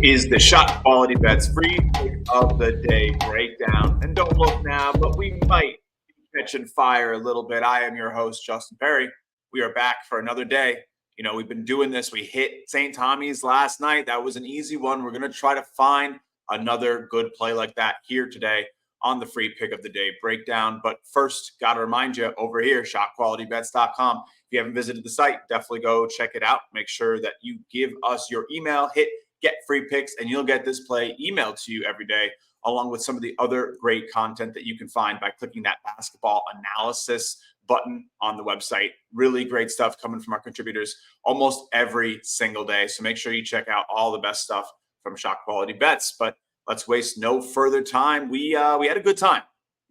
is the ShotQualityBets free pick of the day breakdown. And don't look now, but we might be catching fire a little bit. I am your host, Justin Perri. We are back for another day. You know, we've been doing this. We hit St. Tommy's last night. That was an easy one. We're going to try to find another good play like that here today on the free pick of the day breakdown. But first, got to remind you over here, ShotQualityBets.com. If you haven't visited the site, definitely go check it out. Make sure that you give us your email, hit get free picks, and you'll get this play emailed to you every day, along with some of the other great content that you can find by clicking that basketball analysis button on the website. Really great stuff coming from our contributors almost every single day. So make sure you check out all the best stuff from ShotQualityBets. But let's waste no further time. We had a good time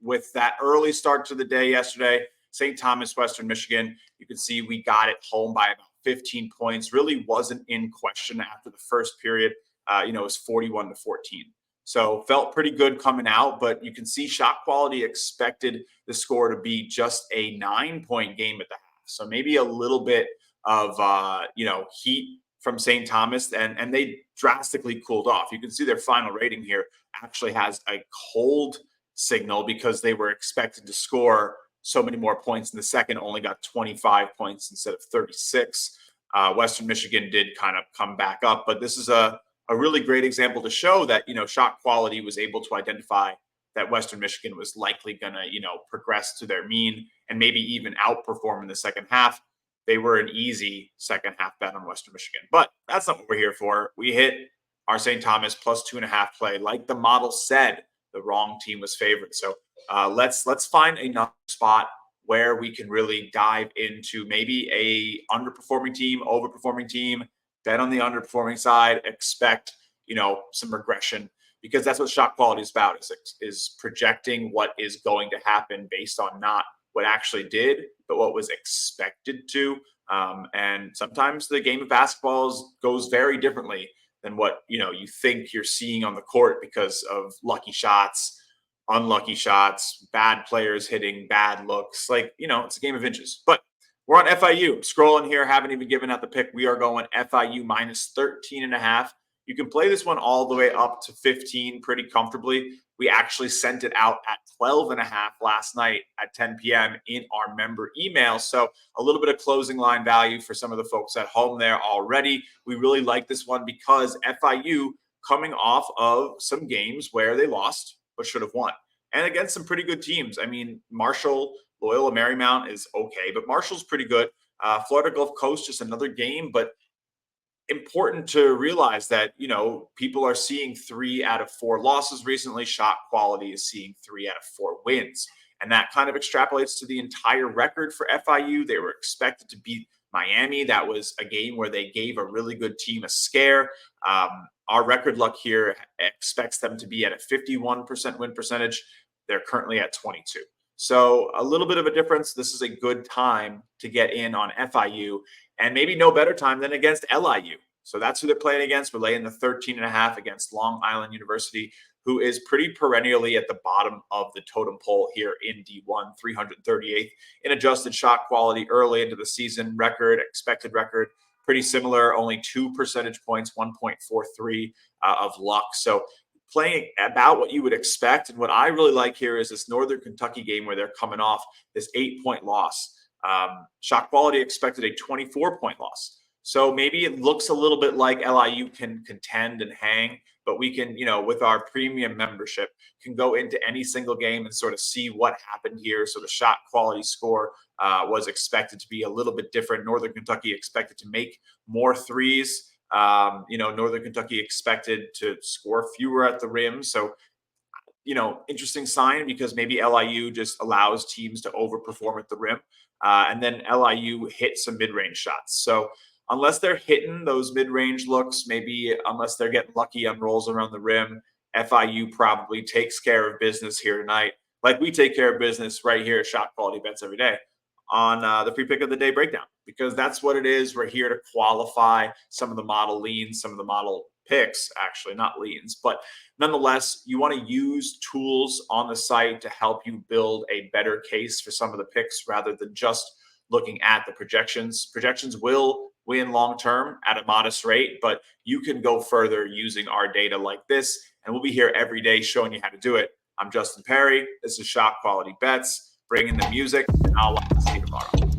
with that early start to the day yesterday. St. Thomas, Western Michigan. You can see we got it home by about 15 points. Really wasn't in question after the first period. It was 41-14. So felt pretty good coming out, but you can see Shot Quality expected the score to be just a 9-point game at the half. So maybe a little bit of heat from St. Thomas, and they drastically cooled off. You can see their final rating here actually has a cold signal because they were expected to score so many more points in the second, only got 25 points instead of 36. Western Michigan did kind of come back up, but this is a really great example to show that, Shot Quality was able to identify that Western Michigan was likely going to, progress to their mean and maybe even outperform in the second half. They were an easy second half bet on Western Michigan, but that's not what we're here for. We hit our St. Thomas plus 2.5 play. Like the model said, the wrong team was favored. So let's find another spot where we can really dive into maybe a underperforming team, overperforming team, bet on the underperforming side, expect, some regression, because that's what Shot Quality is about, is projecting what is going to happen based on not what actually did, but what was expected to. And sometimes the game of basketball goes very differently than what, you think you're seeing on the court because of lucky shots, unlucky shots, bad players hitting bad looks. It's a game of inches. But we're on FIU. Scrolling here, haven't even given out the pick. We are going FIU minus 13.5. You can play this one all the way up to 15 pretty comfortably. We actually sent it out at 12.5 last night at 10 p.m. in our member email. So a little bit of closing line value for some of the folks at home there already. We really like this one because FIU coming off of some games where they lost but should have won, and against some pretty good teams. I mean, Marshall, Loyola Marymount is okay, but Marshall's pretty good. Florida Gulf Coast, just another game, but important to realize that, people are seeing 3 out of 4 losses recently. Shot Quality is seeing 3 out of 4 wins. And that kind of extrapolates to the entire record for FIU. They were expected to beat Miami. That was a game where they gave a really good team a scare. Our record luck here expects them to be at a 51% win percentage. They're currently at 22. So a little bit of a difference. This is a good time to get in on FIU, and maybe no better time than against LIU. So that's who they're playing against. We're laying the 13.5 against Long Island University, who is pretty perennially at the bottom of the totem pole here in D1, 338th in adjusted shot quality early into the season. Expected record, pretty similar, only 2 percentage points, 1.43 of luck. So playing about what you would expect. And what I really like here is this Northern Kentucky game where they're coming off this 8-point loss. Shot Quality expected a 24-point loss. So maybe it looks a little bit like LIU can contend and hang, but we can, with our premium membership, can go into any single game and sort of see what happened here. So the Shot Quality score was expected to be a little bit different. Northern Kentucky expected to make more threes. Northern Kentucky expected to score fewer at the rim. So, interesting sign, because maybe LIU just allows teams to overperform at the rim. And then LIU hit some mid-range shots. So unless they're hitting those mid-range looks, maybe unless they're getting lucky on rolls around the rim, FIU probably takes care of business here tonight. Like we take care of business right here at Shot Quality Bets every day on the free pick of the day breakdown, because that's what it is. We're here to qualify some of the model leans, some of the model picks, actually not leans, but nonetheless, you want to use tools on the site to help you build a better case for some of the picks rather than just looking at the projections. Projections will win long term at a modest rate, but you can go further using our data like this. And we'll be here every day showing you how to do it. I'm Justin Perri. This is Shot Quality Bets, bringing the music, and I'll see you tomorrow.